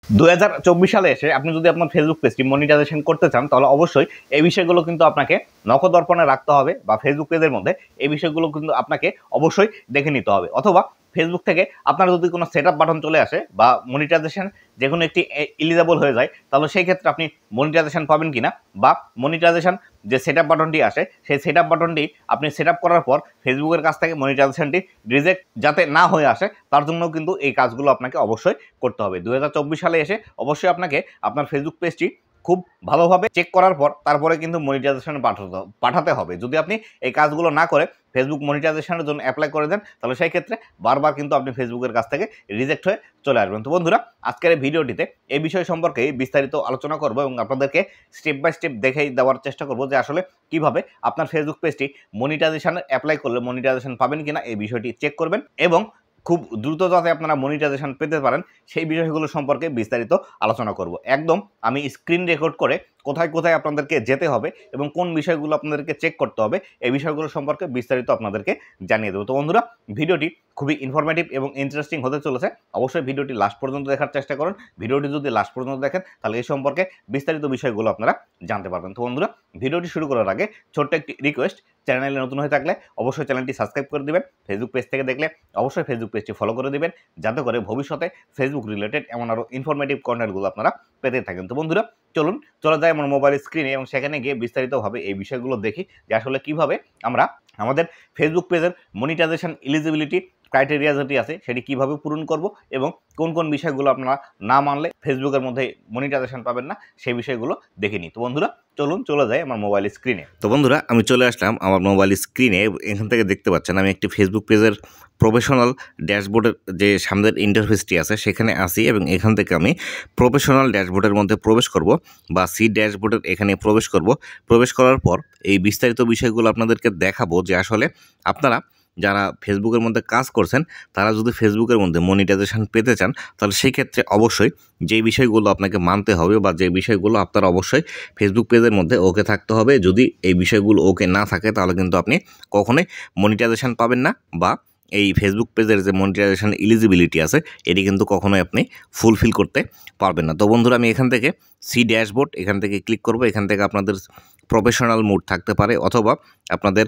2024 সালে এসে আপনি যদি আপনার ফেসবুক পেজটি মনিটাইজেশন করতে চান তাহলে অবশ্যই এই বিষয়গুলো কিন্তু আপনাকে নখদর্পণে রাখতে হবে বা ফেসবুক পেজের মধ্যে এই বিষয়গুলো কিন্তু আপনাকে অবশ্যই দেখে নিতে হবে। অথবা ফেসবুক থেকে আপনার যদি কোনো সেটআপ বাটন চলে আসে বা মনিটাইজেশন যে কোনো একটি এলিজেবল হয়ে যায় তাহলে সেই ক্ষেত্রে আপনি মনিটাইজেশন পাবেন কিনা বা মনিটাইজেশন যে সেটআপ বাটনটি আসে সেই সেটআপ বাটনটি আপনি সেটআপ করার পর ফেসবুকের কাছ থেকে মনিটাইজেশনটি রিজেক্ট যাতে না হয়ে আসে তার জন্য কিন্তু এই কাজগুলো আপনাকে অবশ্যই করতে হবে। 2024 সালে এসে অবশ্যই আপনাকে আপনার ফেসবুক পেজটি খুব ভালোভাবে চেক করার পর তারপরে কিন্তু মনিটাইজেশন পাঠাতে হবে। যদি আপনি এই কাজগুলো না করে ফেসবুক মনিটাইজেশনের জন্য অ্যাপ্লাই করে দেন তাহলে সেই ক্ষেত্রে বারবার কিন্তু আপনি ফেসবুকের কাছ থেকে রিজেক্ট হয়ে চলে আসবেন। তো বন্ধুরা, আজকের এই ভিডিওটিতে এই বিষয় সম্পর্কে বিস্তারিত আলোচনা করব এবং আপনাদেরকে স্টেপ বাই স্টেপ দেখাই দেওয়ার চেষ্টা করব যে আসলে কিভাবে আপনার ফেসবুক পেজটি মনিটাইজেশনে অ্যাপ্লাই করলে মনিটাইজেশন পাবেন কিনা এই বিষয়টি চেক করবেন এবং খুব দ্রুত যাতে আপনারা মনিটাইজেশন পেতে পারেন সেই বিষয়গুলো সম্পর্কে বিস্তারিত আলোচনা করব। একদম আমি স্ক্রিন রেকর্ড করে কোথায় কোথায় আপনাদেরকে যেতে হবে এবং কোন বিষয়গুলো আপনাদেরকে চেক করতে হবে এই বিষয়গুলো সম্পর্কে বিস্তারিত আপনাদেরকে জানিয়ে দেবো। তো বন্ধুরা, ভিডিওটি খুবই ইনফরমেটিভ এবং ইন্টারেস্টিং হতে চলেছে। অবশ্যই ভিডিওটি লাস্ট পর্যন্ত দেখার চেষ্টা করুন। ভিডিওটি যদি লাস্ট পর্যন্ত দেখেন তাহলে এই সম্পর্কে বিস্তারিত বিষয়গুলো আপনারা জানতে পারবেন। তো বন্ধুরা, ভিডিওটি শুরু করার আগে ছোট্ট একটি রিকোয়েস্ট, চ্যানেলে নতুন হয়ে থাকলে অবশ্যই চ্যানেলটি সাবস্ক্রাইব করে দিবেন। ফেসবুক পেজ থেকে দেখলে অবশ্যই ফেসবুক পেজটি ফলো করে দিবেন যাতে করে ভবিষ্যতে ফেসবুক রিলেটেড এমন আরও ইনফরমেটিভ কন্টেন্টগুলো আপনারা পেতে থাকেন। তো বন্ধুরা, চলুন চলে যায় আমার মোবাইল স্ক্রিনে এবং সেখানে গিয়ে বিস্তারিতভাবে এই বিষয়গুলো দেখি যে আসলে কিভাবে আমরা আমাদের ফেসবুক পেজের মনিটাইজেশন এলিজিবিলিটি ক্রাইটেরিয়া যেটি আছে সেটি কিভাবে পূরণ করব এবং কোন কোন বিষয়গুলো আপনারা না মানলে ফেসবুকের মধ্যে মনিটাইজেশন পাবেন না সেই বিষয়গুলো দেখে নিই। তো বন্ধুরা, চলুন চলে যাই আমার মোবাইল স্ক্রিনে। তো বন্ধুরা, আমি চলে আসলাম আমার মোবাইল স্ক্রিনে। এখান থেকে দেখতে পাচ্ছেন আমি একটি ফেসবুক পেজের প্রফেশনাল ড্যাশবোর্ডের যে সামনের ইন্টারফেসটি আছে সেখানে আসি এবং এখান থেকে আমি প্রফেশনাল ড্যাশবোর্ডের মধ্যে প্রবেশ করব বা সি ড্যাশবোর্ডের এখানে প্রবেশ করব। প্রবেশ করার পর এই বিস্তারিত বিষয়গুলো আপনাদেরকে দেখাবো যে আসলে আপনারা যারা ফেসবুকের মধ্যে কাজ করছেন তারা যদি ফেসবুকের মধ্যে মনিটাইজেশন পেতে চান তাহলে সেই ক্ষেত্রে অবশ্যই যে বিষয়গুলো আপনাকে মানতে হবে বা যে বিষয়গুলো আপনারা অবশ্যই ফেসবুক পেজের মধ্যে ওকে থাকতে হবে। যদি এই বিষয়গুলো ওকে না থাকে তাহলে কিন্তু আপনি কখনোই মনিটাইজেশন পাবেন না বা এই ফেসবুক পেজের যে মনিটাইজেশন এলিজিবিলিটি আছে এটি কিন্তু কখনোই আপনি ফুলফিল করতে পারবেন না। তো বন্ধুরা, আমি এখান থেকে সি ড্যাশবোর্ড এখান থেকে ক্লিক করব। এখান থেকে আপনাদের প্রফেশনাল মোড থাকতে পারে অথবা আপনাদের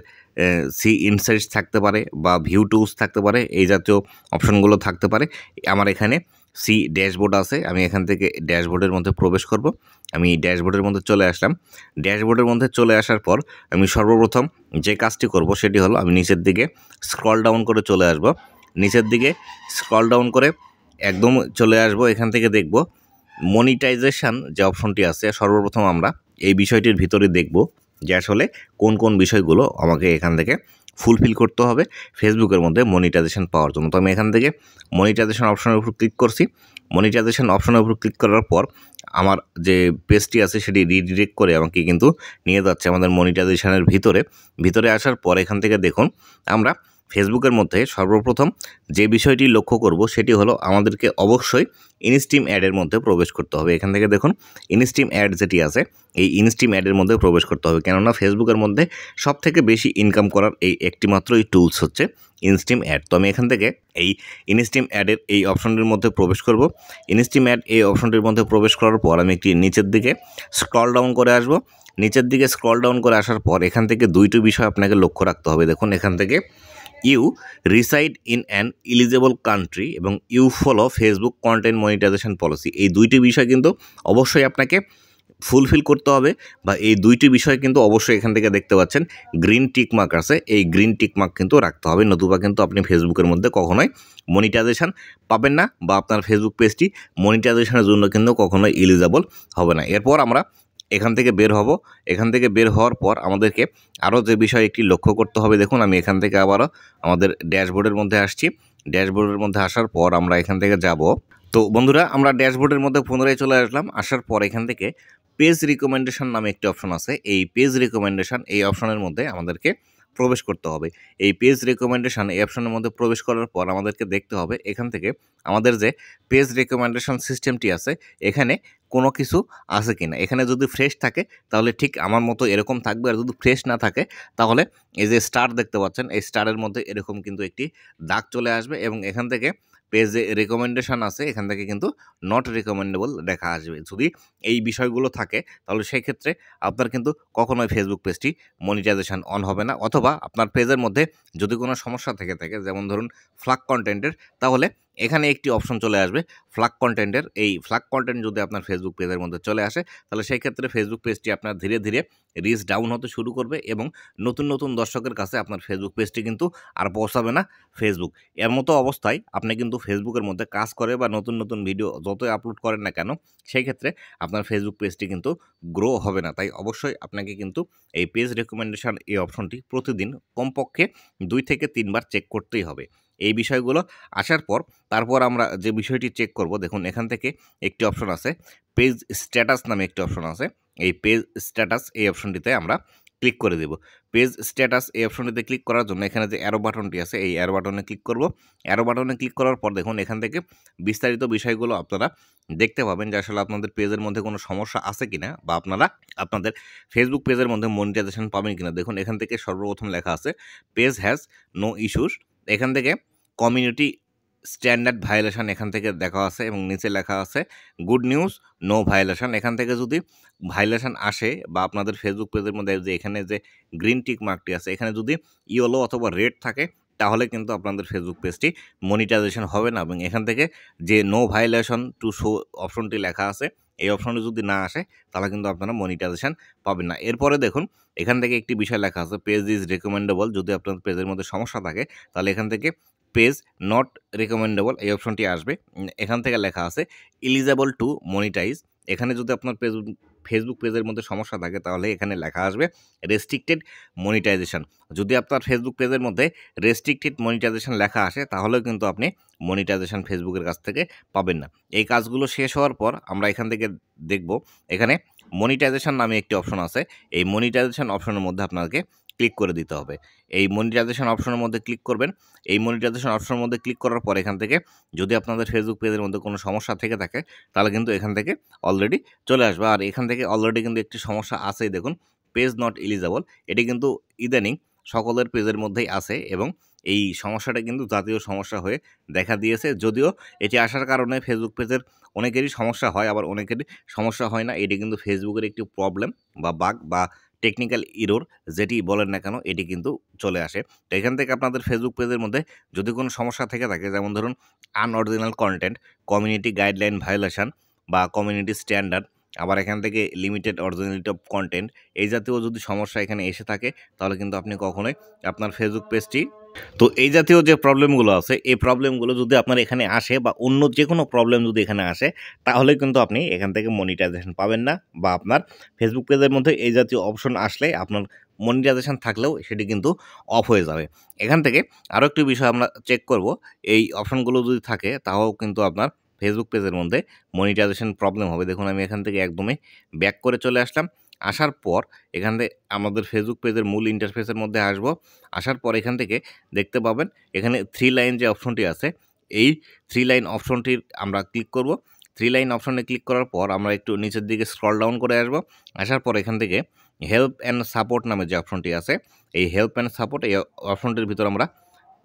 সি ইনসাইটস থাকতে পারে বা ভিউ টুলস থাকতে পারে, এই জাতীয় অপশনগুলো থাকতে পারে। আমার এখানে সি ড্যাশবোর্ড আছে, আমি এখান থেকে ড্যাশবোর্ডের মধ্যে প্রবেশ করব। আমি ড্যাশবোর্ডের মধ্যে চলে আসলাম। ড্যাশবোর্ডের মধ্যে চলে আসার পর আমি সর্বপ্রথম যে কাজটি করব সেটি হলো আমি নিচের দিকে স্ক্রল ডাউন করে চলে আসব। নিচের দিকে স্ক্রল ডাউন করে একদম চলে আসব। এখান থেকে দেখব মনিটাইজেশন যে অপশনটি আছে সর্বপ্রথম আমরা এই বিষয়টির ভিতরে দেখব যে আসলে কোন কোন বিষয়গুলো আমাকে এখান থেকে ফুলফিল করতে হবে ফেসবুকের মধ্যে মনিটাইজেশন পাওয়ার জন্য। তো আমি এখান থেকে মনিটাইজেশন অপশনের উপর ক্লিক করছি। মনিটাইজেশন অপশনের উপর ক্লিক করার পর আমার যে পেজটি আছে সেটি রিডিরেক্ট করে আমাকে কিন্তু নিয়ে যাচ্ছে আমাদের মনিটাইজেশনের ভিতরে আসার পর এখান থেকে দেখুন আমরা ফেসবুকের মধ্যে সর্বপ্রথম যে বিষয়টি লক্ষ্য করব সেটি হলো আমাদেরকে অবশ্যই ইনস্টিম অ্যাডের মধ্যে প্রবেশ করতে হবে। এখান থেকে দেখুন ইনস্টিম অ্যাড যেটি আছে এই ইনস্টিম অ্যাডের মধ্যে প্রবেশ করতে হবে, কেননা ফেসবুকের মধ্যে সবথেকে বেশি ইনকাম করার এই একটি মাত্র এই টুলস হচ্ছে ইনস্টিম অ্যাড। তো আমি এখান থেকে এই ইনস্টিম অ্যাডের এই অপশনটির মধ্যে প্রবেশ করব। ইনস্টিম অ্যাড এই অপশনটির মধ্যে প্রবেশ করার পর আমি একটি নিচের দিকে স্ক্রল ডাউন করে আসব। নিচের দিকে স্ক্রল ডাউন করে আসার পর এখান থেকে দুইটি বিষয় আপনাকে লক্ষ্য রাখতে হবে। দেখুন এখান থেকে you reside in an eligible country এবং you follow Facebook content monetization policy, এই দুইটি বিষয় কিন্তু অবশ্যই আপনাকে ফুলফিল করতে হবে বা এই দুইটি বিষয় কিন্তু অবশ্যই এখান থেকে দেখতে পাচ্ছেন গ্রিন টিক মার্ক আছে, এই গ্রিন টিক মার্ক কিন্তু রাখতে হবে, নতুবা কিন্তু আপনি ফেসবুকের মধ্যে কখনোই মনিটাইজেশন পাবেন না বা আপনার ফেসবুক পেজটি মনিটাইজেশনের জন্য কিন্তু কখনোই এলিজেবল হবে না। এরপর আমরা এখান থেকে বের হব। এখান থেকে বের হওয়ার পর আমাদেরকে আরও যে বিষয় একটি লক্ষ্য করতে হবে, দেখুন আমি এখান থেকে আবারও আমাদের ড্যাশবোর্ডের মধ্যে আসছি। ড্যাশবোর্ডের মধ্যে আসার পর আমরা এখান থেকে যাব। তো বন্ধুরা, আমরা ড্যাশবোর্ডের মধ্যে পুনরায় চলে আসলাম। আসার পর এখান থেকে পেজ রিকমেন্ডেশন নামে একটি অপশন আছে, এই পেজ রিকমেন্ডেশন এই অপশনের মধ্যে আমাদেরকে প্রবেশ করতে হবে। এই পেজ রিকমেন্ডেশন এই অপশনের মধ্যে প্রবেশ করার পর আমাদেরকে দেখতে হবে এখান থেকে আমাদের যে পেজ রিকমেন্ডেশন সিস্টেমটি আছে এখানে কোনো কিছু আছে কিনা। এখানে যদি ফ্রেশ থাকে তাহলে ঠিক আমার মতো এরকম থাকবে, আর যদি ফ্রেশ না থাকে তাহলে এই যে স্টার দেখতে পাচ্ছেন এই স্টারের মধ্যে এরকম কিন্তু একটি দাগ চলে আসবে এবং এখান থেকে পেজে রেকমেন্ডেশন আছে এখান থেকে কিন্তু নট রেকমেন্ডেবল দেখা আসবে। যদি এই বিষয়গুলো থাকে তাহলে সেই ক্ষেত্রে আপনার কিন্তু কখনোই ফেসবুক পেজটি মনিটাইজেশন অন হবে না, অথবা আপনার পেজের মধ্যে যদি কোনো সমস্যা থেকে থাকে, যেমন ধরুন ফ্লাগ কন্টেন্টের, তাহলে এখানে একটি অপশন চলে আসবে ফ্লাগ কন্টেন্টের। এই ফ্লাগ কন্টেন্ট যদি আপনার ফেসবুক পেজের মধ্যে চলে আসে তাহলে সেই ক্ষেত্রে ফেসবুক পেজটি আপনার ধীরে ধীরে রিচ ডাউন হতে শুরু করবে এবং নতুন নতুন দর্শকের কাছে আপনার ফেসবুক পেজটি কিন্তু আর পৌঁছাবে না ফেসবুক। এর মতো অবস্থায় আপনি কিন্তু ফেসবুকের মধ্যে কাজ করে বা নতুন নতুন ভিডিও যতই আপলোড করেন না কেন, সেই ক্ষেত্রে আপনার ফেসবুক পেজটি কিন্তু গ্রো হবে না। তাই অবশ্যই আপনাকে কিন্তু এই পেজ রেকমেন্ডেশন এই অপশনটি প্রতিদিন কমপক্ষে 2 থেকে 3 বার চেক করতেই হবে। এই বিষয়গুলো আসার পর তারপর আমরা যে বিষয়টি চেক করব, দেখুন এখান থেকে একটি অপশন আছে পেজ স্ট্যাটাস নামে একটি অপশন আছে। এই পেজ স্ট্যাটাস এই অপশনটিতে আমরা ক্লিক করে দেব। পেজ স্ট্যাটাস এই অপশনটিতে ক্লিক করার জন্য এখানে যে অ্যারো বাটনটি আছে এই অ্যারো বাটনে ক্লিক করব। অ্যারো বাটনে ক্লিক করার পর দেখুন এখান থেকে বিস্তারিত বিষয়গুলো আপনারা দেখতে পাবেন যে আসলে আপনাদের পেজের মধ্যে কোনো সমস্যা আছে কিনা, বা আপনারা আপনাদের ফেসবুক পেজের মধ্যে মনিটাইজেশন পাবেন কিনা। দেখুন এখান থেকে সর্বপ্রথম লেখা আছে পেজ হ্যাজ নো ইস্যুস। এখান থেকে কমিউনিটি স্ট্যান্ডার্ড ভায়োলেশন এখান থেকে দেখা আছে এবং নিচে লেখা আছে গুড নিউজ নো ভায়োলেশন। এখান থেকে যদি ভায়োলেশন আসে বা আপনাদের ফেসবুক পেজের মধ্যে যে এখানে যে গ্রিন টিক মার্কটি আছে এখানে যদি ইয়েলো অথবা রেড থাকে তাহলে কিন্তু আপনাদের ফেসবুক পেজটি মনিটাইজেশন হবে না, এবং এখান থেকে যে নো ভায়োলেশন টু শো অপশনটি লেখা আছে এই অপশনটি যদি না আসে তাহলে কিন্তু আপনারা মনিটাইজেশন পাবেন না। এরপরে দেখুন এখান থেকে একটি বিষয় লেখা আছে পেজ ইজ রেকমেন্ডেবল। যদি আপনার পেজের মধ্যে সমস্যা থাকে তাহলে এখান থেকে পেজ নট রেকমেন্ডেবল এই অপশনটি আসবে। এখান থেকে লেখা আছে এলিজেবল টু মনিটাইজ। এখানে যদি আপনার ফেসবুক পেজের মধ্যে সমস্যা থাকে তাহলে এখানে লেখা আসবে রেস্ট্রিক্টেড মনিটাইজেশন। যদি আপনার ফেসবুক পেজের মধ্যে রেস্ট্রিক্টেড মনিটাইজেশন লেখা আসে তাহলেও কিন্তু আপনি মনিটাইজেশন ফেসবুকের কাছ থেকে পাবেন না। এই কাজগুলো শেষ হওয়ার পর আমরা এখান থেকে দেখব এখানে মনিটাইজেশন নামে একটি অপশন আছে। এই মনিটাইজেশন অপশনের মধ্যে আপনাকে ক্লিক করে দিতে হবে। এই মনিটাইজেশন অপশনের মধ্যে ক্লিক করবেন। এই মনিটাইজেশন অপশনের মধ্যে ক্লিক করার পর এখান থেকে যদি আপনাদের ফেসবুক পেজের মধ্যে কোনো সমস্যা থেকে থাকে তাহলে কিন্তু এখান থেকে অলরেডি চলে আসবে। আর এখান থেকে অলরেডি কিন্তু একটি সমস্যা আছেই, দেখুন পেজ নট এলিজেবল। এটি কিন্তু ইদানিং সকলের পেজের মধ্যেই আছে এবং এই সমস্যাটা কিন্তু জাতীয় সমস্যা হয়ে দেখা দিয়েছে। যদিও এটি আসার কারণে ফেসবুক পেজের অনেকেরই সমস্যা হয়, আবার অনেকেরই সমস্যা হয় না। এটি কিন্তু ফেসবুকের একটি প্রবলেম বা বাগ বা টেকনিক্যাল ইরোর যেটি বলেন না কেন এটি কিন্তু চলে আসে। তো এখান থেকে আপনাদের ফেসবুক পেজের মধ্যে যদি কোনো সমস্যা থেকে থাকে, যেমন ধরুন unoriginal content, community guideline violation বা কমিউনিটি স্ট্যান্ডার্ড, আবার এখান থেকে লিমিটেড অরিজিনালিটি অফ কন্টেন্ট, এই জাতীয় যদি সমস্যা এখানে এসে থাকে তাহলে কিন্তু আপনি কখনোই আপনার ফেসবুক পেজটি, তো এই জাতীয় যে প্রবলেমগুলো আছে এই প্রবলেমগুলো যদি আপনার এখানে আসে বা অন্য যে কোনো প্রবলেম যদি এখানে আসে তাহলে কিন্তু আপনি এখান থেকে মনিটাইজেশন পাবেন না, বা আপনার ফেসবুক পেজের মধ্যে এই জাতীয় অপশন আসলে আপনার মনিটাইজেশন থাকলেও সেটি কিন্তু অফ হয়ে যাবে। এখান থেকে আরও একটি বিষয় আমরা চেক করব, এই অপশনগুলো যদি থাকে তাও কিন্তু আপনার ফেসবুক পেজের মধ্যে মনিটাইজেশন প্রবলেম হবে। দেখুন আমি এখান থেকে একদমই ব্যাক করে চলে আসলাম। আসার পর এখান থেকে আমাদের ফেসবুক পেজের মূল ইন্টারফেসের মধ্যে আসব। আসার পর এখান থেকে দেখতে পাবেন এখানে 3 লাইন যে অপশনটি আছে এই 3 লাইন অপশনটির আমরা ক্লিক করব। 3 লাইন অপশনে ক্লিক করার পর আমরা একটু নিচের দিকে স্ক্রল ডাউন করে আসব। আসার পর এখান থেকে হেল্প অ্যান্ড সাপোর্ট নামে যে অপশনটি আছে এই হেল্প অ্যান্ড সাপোর্ট এই অপশনটির ভিতর আমরা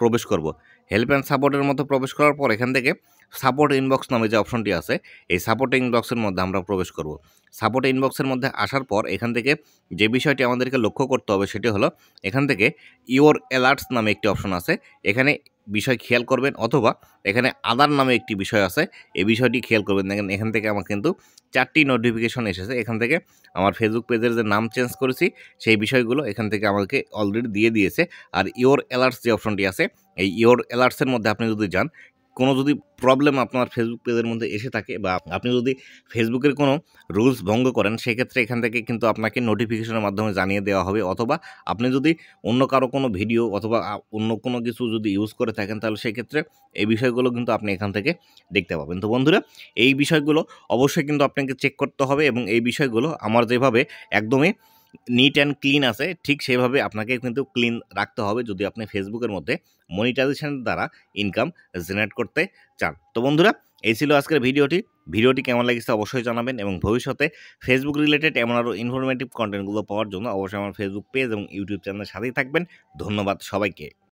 প্রবেশ করব। হেল্প অ্যান্ড সাপোর্টের মধ্যে প্রবেশ করার পর এখান থেকে সাপোর্ট ইনবক্স নামে যে অপশনটি আছে এই সাপোর্ট ইনবক্সের মধ্যে আমরা প্রবেশ করব। সাপোর্ট ইনবক্সের মধ্যে আসার পর এখান থেকে যে বিষয়টি আমাদেরকে লক্ষ্য করতে হবে সেটি হলো এখান থেকে ইওর অ্যালার্টস নামে একটি অপশন আছে, এখানে বিষয় খেয়াল করবেন, অথবা এখানে আদার নামে একটি বিষয় আছে এই বিষয়টি খেয়াল করবেন। দেখেন এখান থেকে আমার কিন্তু 4টি নোটিফিকেশন এসেছে। এখান থেকে আমার ফেসবুক পেজের যে নাম চেঞ্জ করেছি সেই বিষয়গুলো এখান থেকে আমাকে অলরেডি দিয়ে দিয়েছে। আর ইওর অ্যালার্টস যে অপশনটি আছে এই ইওর অ্যালার্টসের মধ্যে আপনি যদি যান, কোনো যদি প্রবলেম আপনার ফেসবুক পেজের মধ্যে এসে থাকে বা আপনি যদি ফেসবুকের কোনো রুলস ভঙ্গ করেন সেক্ষেত্রে এখান থেকে কিন্তু আপনাকে নোটিফিকেশনের মাধ্যমে জানিয়ে দেওয়া হবে, অথবা আপনি যদি অন্য কারো কোনো ভিডিও অথবা অন্য কোনো কিছু যদি ইউজ করে থাকেন তাহলে সেক্ষেত্রে এই বিষয়গুলো কিন্তু আপনি এখান থেকে দেখতে পাবেন। তো বন্ধুরা এই বিষয়গুলো অবশ্যই কিন্তু আপনাকে চেক করতে হবে, এবং এই বিষয়গুলো আমার যেভাবে একদমই নিট অ্যান্ড ক্লিন আছে ঠিক সেভাবে আপনাকে কিন্তু ক্লিন রাখতে হবে যদি আপনি ফেসবুকের মধ্যে মনিটাইজেশনের দ্বারা ইনকাম জেনারেট করতে চান। তো বন্ধুরা এই ছিল আজকের ভিডিওটি কেমন লেগেছে অবশ্যই জানাবেন, এবং ভবিষ্যতে ফেসবুক রিলেটেড এমন আরও ইনফরমেটিভ কন্টেন্টগুলো পাওয়ার জন্য অবশ্যই আমার ফেসবুক পেজ এবং ইউটিউব চ্যানেলের সাথেই থাকবেন। ধন্যবাদ সবাইকে।